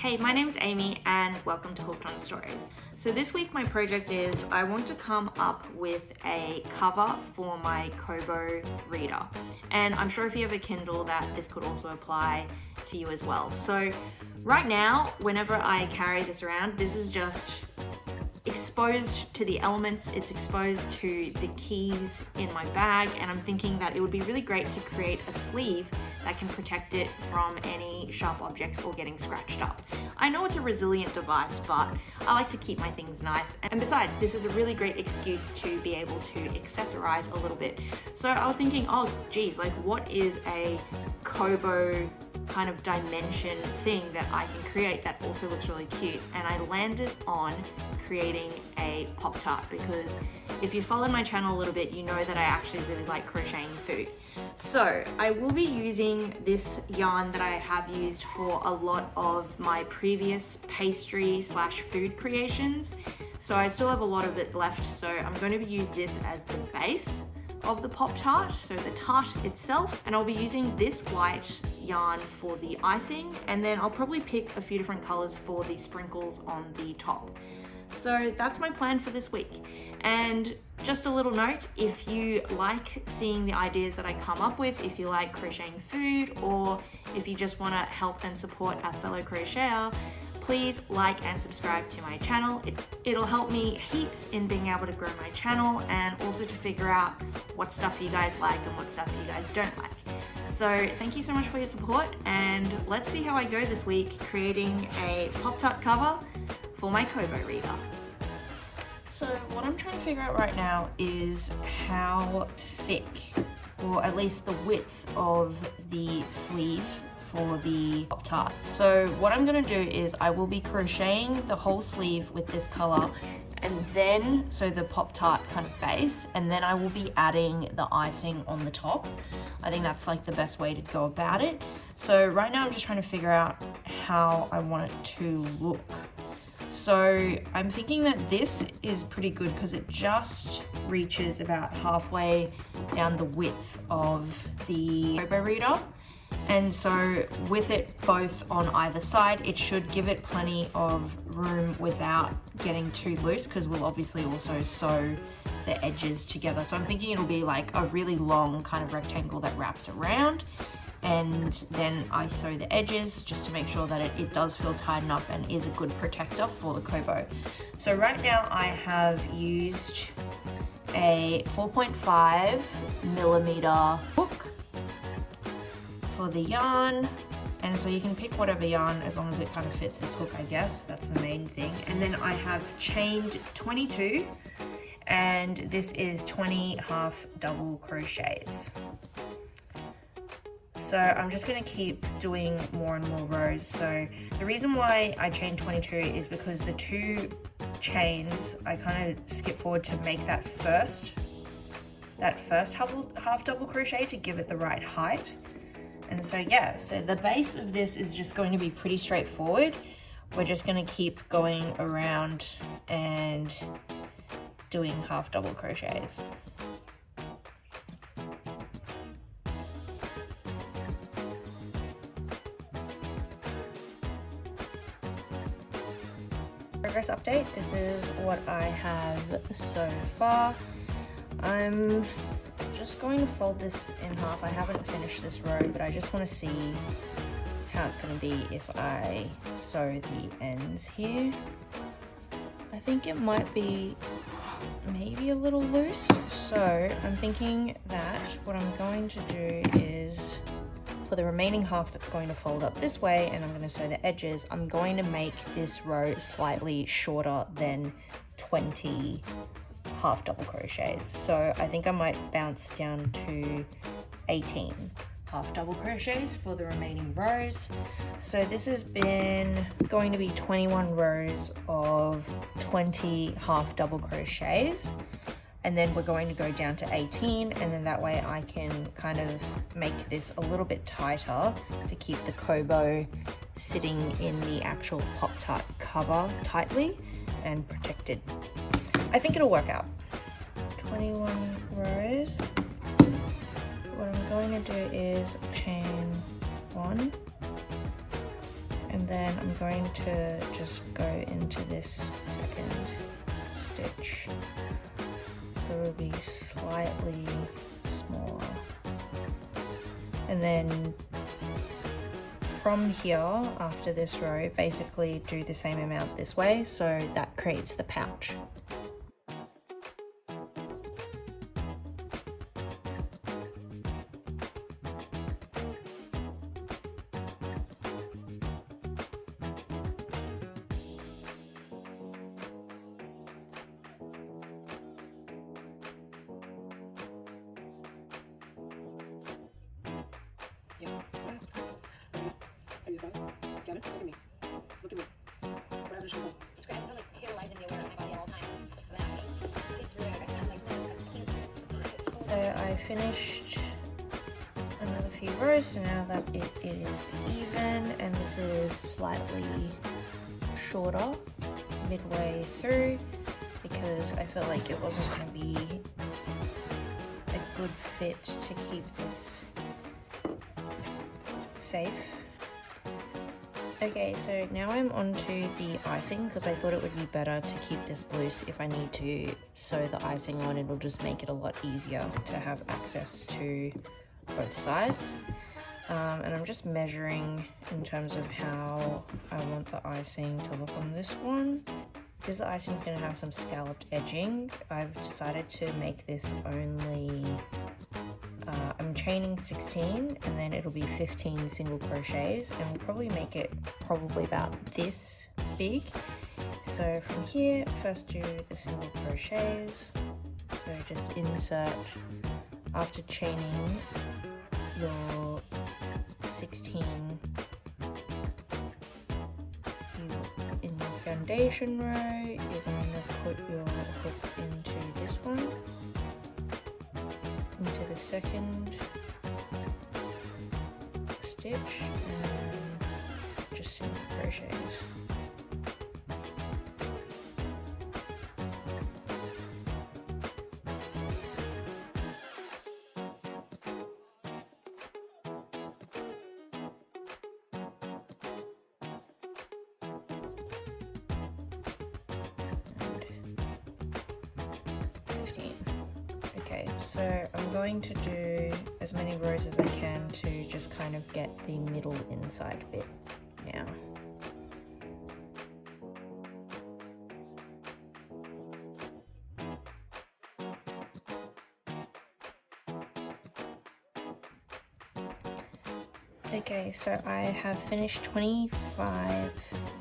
Hey, my name is Amy and welcome to Hooked on Stories. So this week my project is I want to come up with a cover for my Kobo reader. And I'm sure if you have a Kindle that this could also apply to you as well. So right now, whenever I carry this around, this is just exposed to the elements, it's exposed to the keys in my bag, and I'm thinking that it would be really great to create a sleeve that can protect it from any sharp objects or getting scratched up. I know it's a resilient device, but I like to keep my things nice, and besides, this is a really great excuse to be able to accessorize a little bit. So I was thinking, oh geez, like what is a Kobo kind of dimension thing that I can create that also looks really cute? And I landed on creating a Pop-Tart, because if you followed my channel a little bit, you know that I actually really like crocheting food. So I will be using this yarn that I have used for a lot of my previous pastry / food creations. So I still have a lot of it left, so I'm going to use this as the base of the Pop-Tart, so the tart itself, and I'll be using this white yarn for the icing, and then I'll probably pick a few different colors for the sprinkles on the top. So that's my plan for this week. And just a little note, if you like seeing the ideas that I come up with, if you like crocheting food, or if you just want to help and support a fellow crocheter, please like and subscribe to my channel. It'll help me heaps in being able to grow my channel, and also to figure out what stuff you guys like and what stuff you guys don't like. So thank you so much for your support, and let's see how I go this week creating a Pop-Tart cover for my Kobo reader. So what I'm trying to figure out right now is how thick, or at least the width of the sleeve for the Pop-Tart. So what I'm going to do is I will be crocheting the whole sleeve with this color, and then so the Pop-Tart kind of base, and then I will be adding the icing on the top. I think that's like the best way to go about it. So right now I'm just trying to figure out how I want it to look. So I'm thinking that this is pretty good because it just reaches about halfway down the width of the Kobo reader. And so with it both on either side, it should give it plenty of room without getting too loose, because we'll obviously also sew the edges together. So I'm thinking it'll be like a really long kind of rectangle that wraps around, and then I sew the edges just to make sure that it does feel tight enough and is a good protector for the Kobo. So right now I have used a 4.5mm hook for the yarn, and so you can pick whatever yarn as long as it kind of fits this hook, I guess. That's the main thing. And then I have chained 22, and this is 20 half double crochets. So I'm just going to keep doing more and more rows. So the reason why I chained 22 is because the two chains I kind of skip forward to make that first half double crochet to give it the right height. And so yeah, so the base of this is just going to be pretty straightforward. We're just going to keep going around and doing half double crochets. Progress update. This is what I have so far. I'm just going to fold this in half. I haven't finished this row, but I just want to see how it's going to be if I sew the ends here. I think it might be maybe a little loose, so I'm thinking that what I'm going to do is, for the remaining half that's going to fold up this way and I'm going to sew the edges, I'm going to make this row slightly shorter than 20 half double crochets. So I think I might bounce down to 18 half double crochets for the remaining rows. So this has been going to be 21 rows of 20 half double crochets, and then we're going to go down to 18, and then that way I can kind of make this a little bit tighter to keep the Kobo sitting in the actual Pop-Tart cover tightly and protected. I think it'll work out. 21 rows. What I'm going to do is chain 1 and then I'm going to just go into this second stitch, so it'll be slightly smaller, and then from here after this row basically do the same amount this way, so that creates the pouch. So I finished another few rows, so now that it is even, and this is slightly shorter midway through because I felt like it wasn't going to be a good fit to keep this safe. Okay, so now I'm onto the icing because I thought it would be better to keep this loose. If I need to sew the icing on, it'll just make it a lot easier to have access to both sides. And I'm just measuring in terms of how I want the icing to look on this one. Because the icing is going to have some scalloped edging, I've decided to make this only I'm chaining 16 and then it'll be 15 single crochets, and we'll probably make it probably about this big. So from here, first do the single crochets, so just insert after chaining your 16 in the foundation row, you're going to put your hook into this one, into the second stitch, and then just single crochets. Okay, so I'm going to do as many rows as I can to just kind of get the middle inside bit now. Okay, so I have finished 25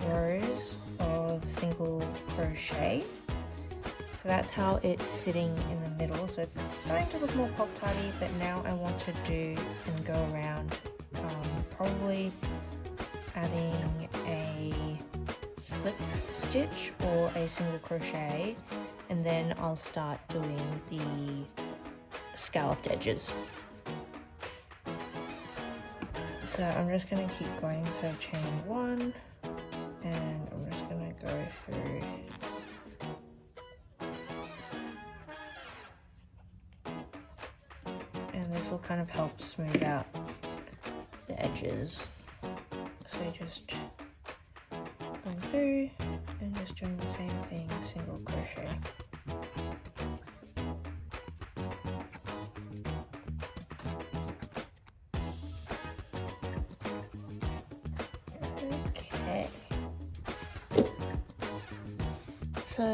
rows of single crochet. So that's how it's sitting in the middle. So it's starting to look more pop-tarty, but now I want to do and go around probably adding a slip stitch or a single crochet, and then I'll start doing the scalloped edges. So I'm just going to keep going, so chain 1, and I'm just going to go through this will kind of help smooth out the edges. So just going through and just doing the same thing, single crochet. Okay. So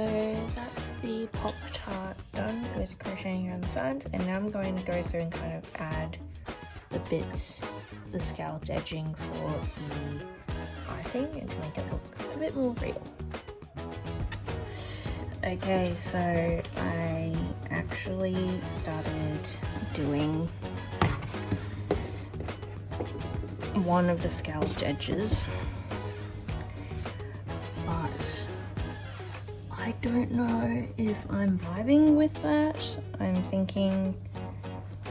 that's the Pop-Tart done with crocheting around the sides, and now I'm going to go through and kind of add the bits, the scalloped edging for the icing, and to make it look a bit more real. Okay, so I actually started doing one of the scalloped edges, but I don't know if I'm vibing with that. I'm thinking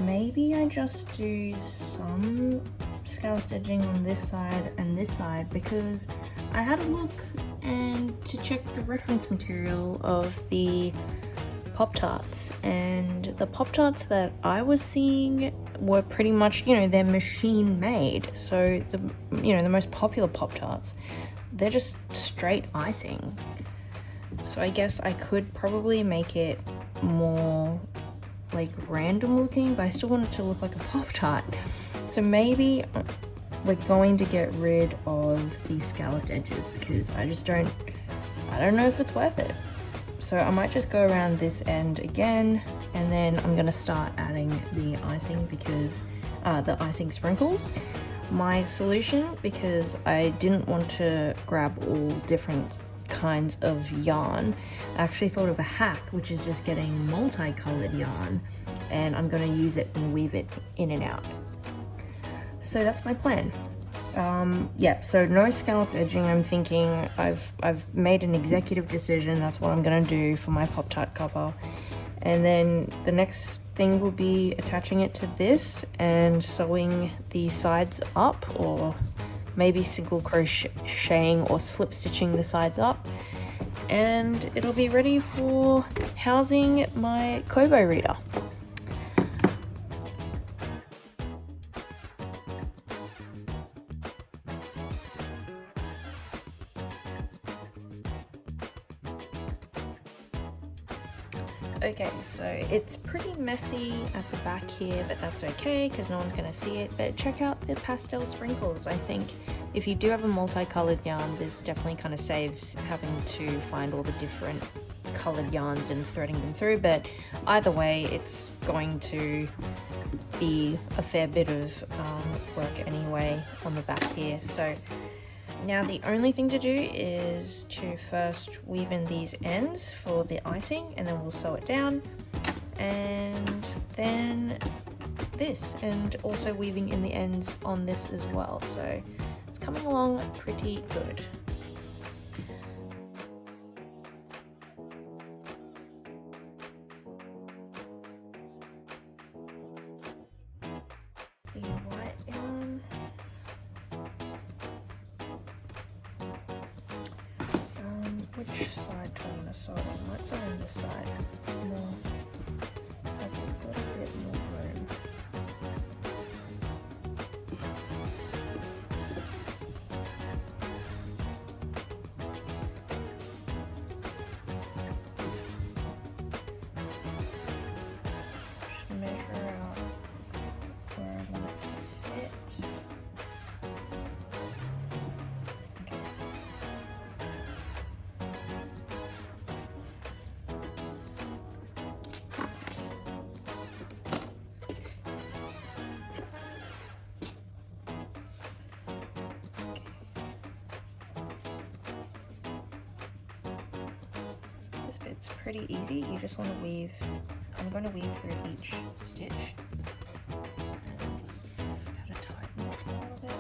maybe I just do some scalloped edging on this side and this side, because I had a look and to check the reference material of the Pop-Tarts, and the Pop-Tarts that I was seeing were pretty much, they're machine made. So the most popular Pop-Tarts, they're just straight icing. So I guess I could probably make it more like random looking, but I still want it to look like a Pop-Tart. So maybe we're going to get rid of these scalloped edges because I don't know if it's worth it. So I might just go around this end again, and then I'm gonna start adding the icing because the icing sprinkles. My solution, because I didn't want to grab all different kinds of yarn, I actually thought of a hack, which is just getting multicolored yarn, and I'm going to use it and weave it in and out. So that's my plan. Yeah, so no scalloped edging. I'm thinking I've made an executive decision. That's what I'm going to do for my Pop-Tart cover. And then the next thing will be attaching it to this and sewing the sides up, or maybe single crocheting or slip stitching the sides up, and it'll be ready for housing my Kobo reader. Okay, so it's pretty messy at the back here, but that's okay because no one's going to see it. But check out the pastel sprinkles. I think if you do have a multicolored yarn, this definitely kind of saves having to find all the different colored yarns and threading them through. But either way, it's going to be a fair bit of work anyway on the back here. So now the only thing to do is to first weave in these ends for the icing, and then we'll sew it down, and then this, and also weaving in the ends on this as well. So it's coming along pretty good. The white yarn. Which side do I want to sew on? Let's sew on this side. It's more, has a little bit more room. Just measure out where I want it to sit. This bit's pretty easy. You just want to weave. I'm going to weave through each stitch. How to tighten it a little bit.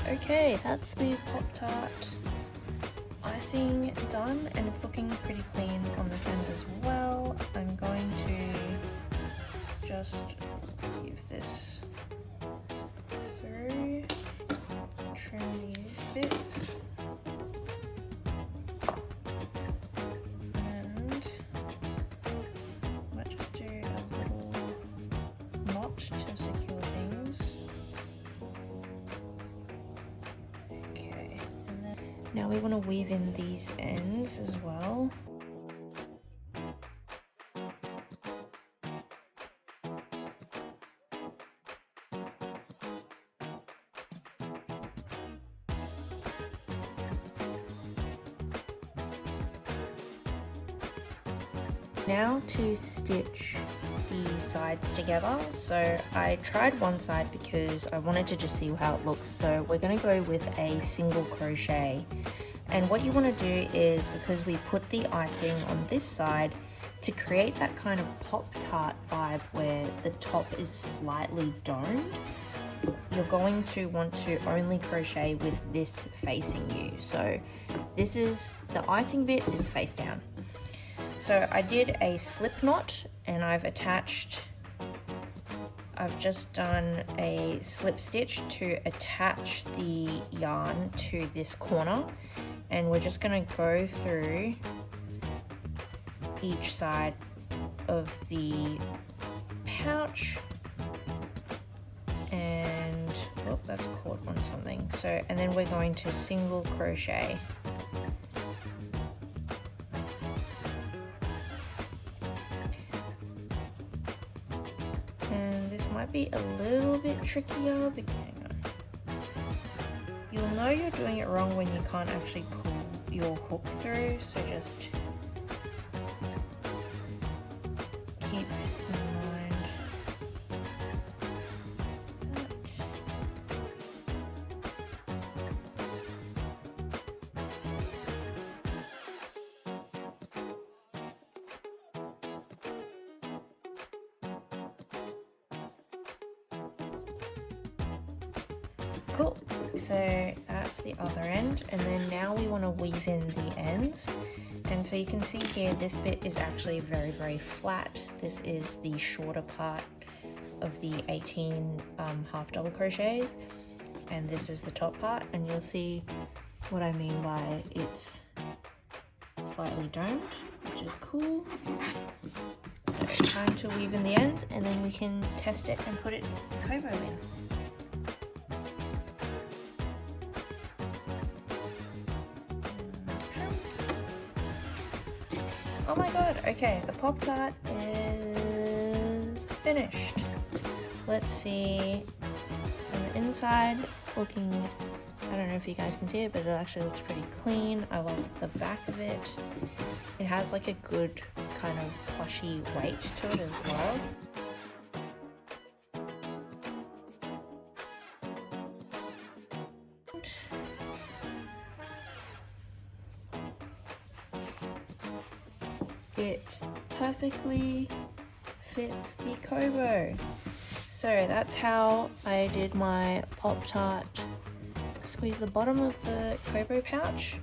Okay, that's the Pop-Tart icing done, and it's looking pretty clean on this end as well. I'm going to just weave this through, trim these bits, and I might just do a little knot to secure things. Now we want to weave in these ends as well. Now to stitch the sides together. So I tried one side because I wanted to just see how it looks. So we're going to go with a single crochet. And what you want to do is, because we put the icing on this side, to create that kind of Pop-Tart vibe where the top is slightly domed, you're going to want to only crochet with this facing you. So this is, the icing bit is face down. So I did a slip knot and I've just done a slip stitch to attach the yarn to this corner, and we're just going to go through each side of the pouch, and oh, that's caught on something. So, and then we're going to single crochet. And this might be a little bit trickier, but hang on. You'll know you're doing it wrong when you can't actually pull your hook through, so just keep in mind that. Cool, so that's the other end, and then now we want to weave in the ends. And so you can see here, this bit is actually very, very flat. This is the shorter part of the 18 half double crochets, and this is the top part, and you'll see what I mean by it's slightly domed, which is cool. So time to weave in the ends, and then we can test it and put it Kobo in. Oh my god, okay, the Pop-Tart is finished. Let's see, on the inside, looking, I don't know if you guys can see it, but it actually looks pretty clean. I love the back of it. It has like a good kind of plushy weight to it as well. It perfectly fits the Kobo. So that's how I did my Pop-Tart. Squeeze the bottom of the Kobo pouch.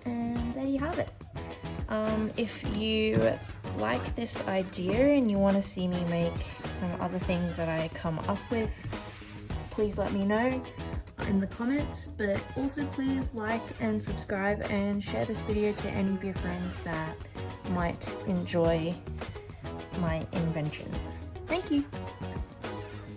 And there you have it. If you like this idea and you want to see me make some other things that I come up with, please let me know in the comments, but also please like and subscribe and share this video to any of your friends that might enjoy my inventions. Thank you!